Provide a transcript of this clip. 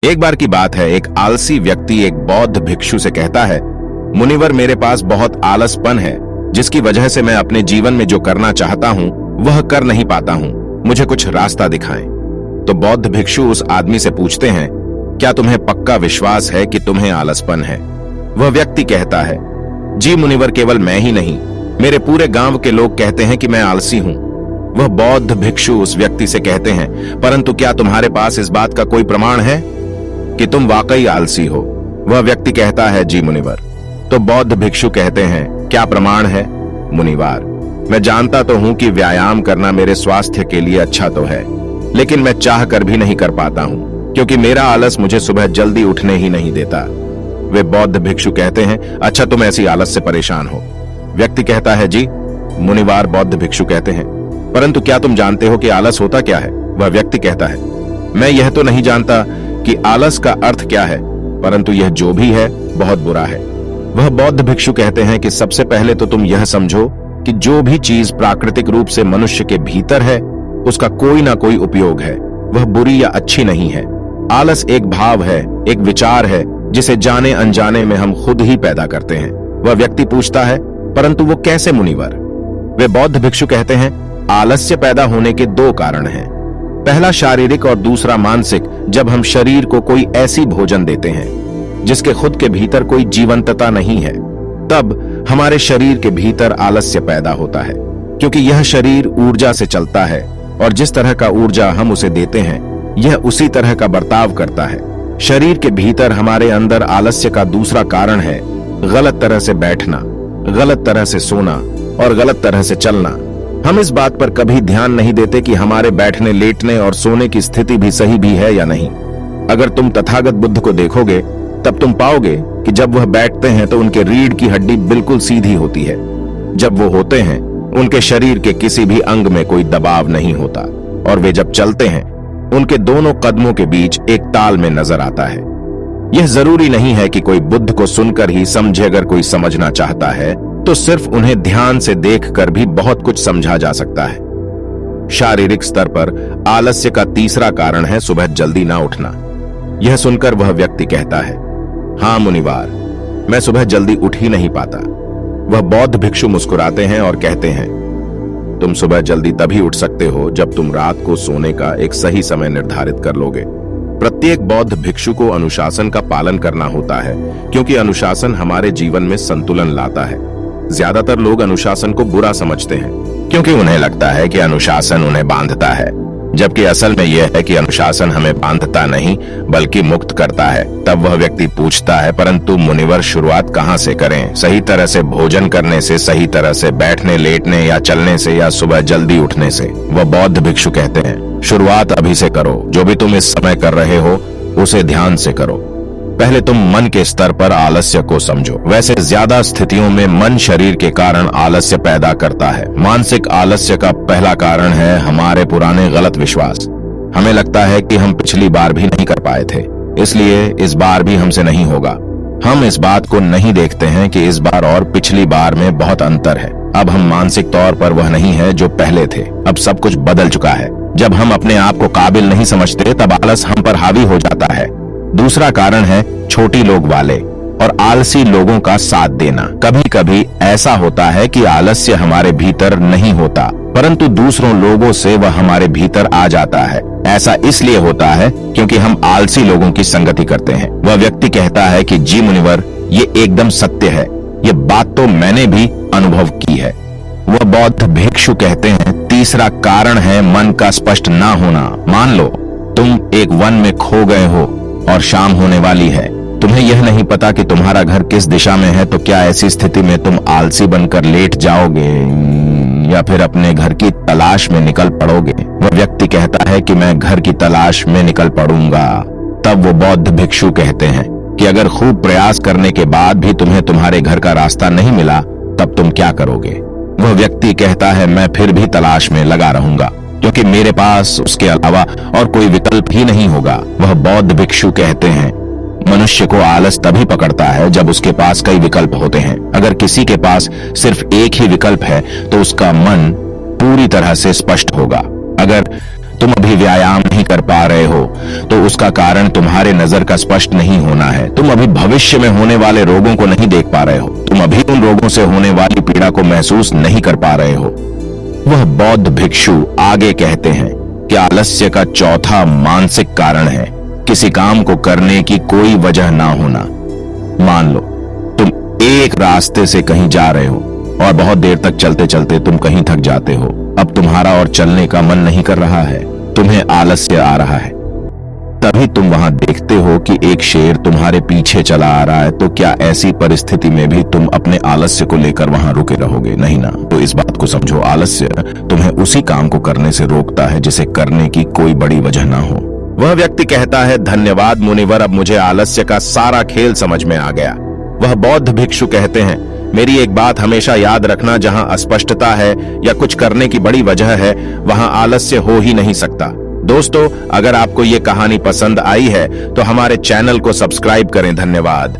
एक बार की बात है, एक आलसी व्यक्ति एक बौद्ध भिक्षु से कहता है, मुनिवर, मेरे पास बहुत आलसपन है, जिसकी वजह से मैं अपने जीवन में जो करना चाहता हूं वह कर नहीं पाता हूं। मुझे कुछ रास्ता दिखाएं। तो बौद्ध भिक्षु उस आदमी से पूछते हैं, क्या तुम्हें पक्का विश्वास है कि तुम्हें आलसपन है? वह व्यक्ति कहता है, जी मुनिवर, केवल मैं ही नहीं, मेरे पूरे गांव के लोग कहते हैं कि मैं आलसी हूं। वह बौद्ध भिक्षु उस व्यक्ति से कहते हैं, परंतु क्या तुम्हारे पास इस बात का कोई प्रमाण है कि तुम वाकई आलसी हो? वह व्यक्ति कहता है, जी मुनिवर। तो बौद्ध भिक्षु कहते हैं, क्या प्रमाण है? मुनिवार, मैं जानता तो हूं कि व्यायाम करना मेरे स्वास्थ्य के लिए अच्छा तो है, लेकिन मैं चाह कर भी नहीं कर पाता हूं, क्योंकि मेरा आलस मुझे सुबह जल्दी उठने ही नहीं देता। वे बौद्ध भिक्षु कहते हैं, अच्छा, तुम ऐसी आलस से परेशान हो? व्यक्ति कहता है, जी मुनिवार। बौद्ध भिक्षु कहते हैं, परंतु क्या तुम जानते हो कि आलस होता क्या है? वह व्यक्ति कहता है, मैं यह तो नहीं जानता कि आलस का अर्थ क्या है, परंतु यह जो भी है बहुत बुरा है। वह बौद्ध भिक्षु कहते हैं कि सबसे पहले तो तुम यह समझो कि जो भी चीज प्राकृतिक रूप से मनुष्य के भीतर है उसका कोई ना कोई उपयोग है, वह बुरी या अच्छी नहीं है। आलस एक भाव है, एक विचार है, जिसे जाने अनजाने में हम खुद ही पैदा करते हैं। वह व्यक्ति पूछता है, परंतु वो कैसे मुनिवर? वे बौद्ध भिक्षु कहते हैं, आलस्य पैदा होने के दो कारण हैं। पहला शारीरिक और दूसरा मानसिक। जब हम शरीर को कोई ऐसी भोजन देते हैं जिसके खुद के भीतर कोई जीवंतता नहीं है, तब हमारे शरीर के भीतर आलस्य पैदा होता है, क्योंकि यह शरीर ऊर्जा से चलता है और जिस तरह का ऊर्जा हम उसे देते हैं यह उसी तरह का बर्ताव करता है। शरीर के भीतर हमारे अंदर आलस्य का दूसरा कारण है गलत तरह से बैठना, गलत तरह से सोना और गलत तरह से चलना। हम इस बात पर कभी ध्यान नहीं देते कि हमारे बैठने, लेटने और सोने की स्थिति भी सही भी है या नहीं। अगर तुम तथागत बुद्ध को देखोगे तब तुम पाओगे कि जब वह बैठते हैं तो उनके रीढ़ की हड्डी बिल्कुल सीधी होती है। जब वो होते हैं उनके शरीर के किसी भी अंग में कोई दबाव नहीं होता, और वे जब चलते हैं उनके दोनों कदमों के बीच एक ताल में नजर आता है। यह जरूरी नहीं है कि कोई बुद्ध को सुनकर ही समझे। अगर कोई समझना चाहता है तो सिर्फ उन्हें ध्यान से देखकर भी बहुत कुछ समझा जा सकता है। शारीरिक स्तर पर आलस्य का तीसरा कारण है सुबह जल्दी ना उठना। यह सुनकर वह व्यक्ति कहता है, हाँ मुनिवार, मैं सुबह जल्दी उठ ही नहीं पाता। वह बौद्ध भिक्षु मुस्कुराते हैं और कहते हैं, तुम सुबह जल्दी तभी उठ सकते हो जब तुम रात को सोने का एक सही समय निर्धारित कर लोगे। प्रत्येक बौद्ध भिक्षु को अनुशासन का पालन करना होता है, क्योंकि अनुशासन हमारे जीवन में संतुलन लाता है। ज्यादातर लोग अनुशासन को बुरा समझते हैं, क्योंकि उन्हें लगता है कि अनुशासन उन्हें बांधता है, जबकि असल में यह है कि अनुशासन हमें बांधता नहीं बल्कि मुक्त करता है। तब वह व्यक्ति पूछता है, परंतु मुनिवर, शुरुआत कहाँ से करें? सही तरह से भोजन करने से, सही तरह से बैठने, लेटने या चलने से, या सुबह जल्दी उठने से? वह बौद्ध भिक्षु कहते हैं, शुरुआत अभी से करो। जो भी तुम इस समय कर रहे हो उसे ध्यान से करो। पहले तुम मन के स्तर पर आलस्य को समझो। वैसे ज्यादा स्थितियों में मन शरीर के कारण आलस्य पैदा करता है। मानसिक आलस्य का पहला कारण है हमारे पुराने गलत विश्वास। हमें लगता है कि हम पिछली बार भी नहीं कर पाए थे, इसलिए इस बार भी हमसे नहीं होगा। हम इस बात को नहीं देखते हैं कि इस बार और पिछली बार में बहुत अंतर है। अब हम मानसिक तौर पर वह नहीं है जो पहले थे। अब सब कुछ बदल चुका है। जब हम अपने आप को काबिल नहीं समझते तब आलस हम पर हावी हो जाता है। दूसरा कारण है छोटी लोग वाले और आलसी लोगों का साथ देना। कभी कभी ऐसा होता है कि आलस्य हमारे भीतर नहीं होता, परंतु दूसरों लोगों से वह हमारे भीतर आ जाता है। ऐसा इसलिए होता है क्योंकि हम आलसी लोगों की संगति करते हैं। वह व्यक्ति कहता है कि जी मुनिवर, ये एकदम सत्य है, ये बात तो मैंने भी अनुभव की है। वह बौद्ध भिक्षु कहते हैं, तीसरा कारण है मन का स्पष्ट ना होना। मान लो तुम एक वन में खो गए हो और शाम होने वाली है। तुम्हें यह नहीं पता कि तुम्हारा घर किस दिशा में है, तो क्या ऐसी स्थिति में तुम आलसी बनकर लेट जाओगे या फिर अपने घर की तलाश में निकल पड़ोगे? वह व्यक्ति कहता है कि मैं घर की तलाश में निकल पड़ूंगा। तब वो बौद्ध भिक्षु कहते हैं कि अगर खूब प्रयास करने के बाद भी तुम्हें तुम्हारे घर का रास्ता नहीं मिला तब तुम क्या करोगे? वह व्यक्ति कहता है, मैं फिर भी तलाश में लगा रहूंगा, क्योंकि मेरे पास उसके अलावा और कोई विकल्प ही नहीं होगा। वह बौद्ध भिक्षु कहते हैं, मनुष्य को आलस तभी पकड़ता है जब उसके पास कई विकल्प होते हैं। अगर किसी के पास सिर्फ एक ही विकल्प है तो उसका मन पूरी तरह से स्पष्ट होगा। अगर तुम अभी व्यायाम नहीं कर पा रहे हो तो उसका कारण तुम्हारे नजर का स्पष्ट नहीं होना है। तुम अभी भविष्य में होने वाले रोगों को नहीं देख पा रहे हो। तुम अभी उन रोगों से होने वाली पीड़ा को महसूस नहीं कर पा रहे हो। वह बौद्ध भिक्षु आगे कहते हैं कि आलस्य का चौथा मानसिक कारण है किसी काम को करने की कोई वजह ना होना। मान लो तुम एक रास्ते से कहीं जा रहे हो और बहुत देर तक चलते चलते तुम कहीं थक जाते हो। अब तुम्हारा और चलने का मन नहीं कर रहा है, तुम्हें आलस्य आ रहा है। तभी तुम वहां देखते हो कि एक शेर तुम्हारे पीछे चला आ रहा है। तो क्या ऐसी परिस्थिति में भी तुम अपने आलस्य को लेकर वहां रुके रहोगे? नहीं ना। तो इस बात को समझो, आलस्य तुम्हें उसी काम को करने से रोकता है जिसे करने की कोई बड़ी वजह ना हो। वह व्यक्ति कहता है, धन्यवाद मुनिवर, अब मुझे आलस्य का सारा खेल समझ में आ गया। वह बौद्ध भिक्षु कहते हैं, मेरी एक बात हमेशा याद रखना, जहां अस्पष्टता है या कुछ करने की बड़ी वजह है वहां आलस्य हो ही नहीं सकता। दोस्तों, अगर आपको ये कहानी पसंद आई है तो हमारे चैनल को सब्सक्राइब करें। धन्यवाद।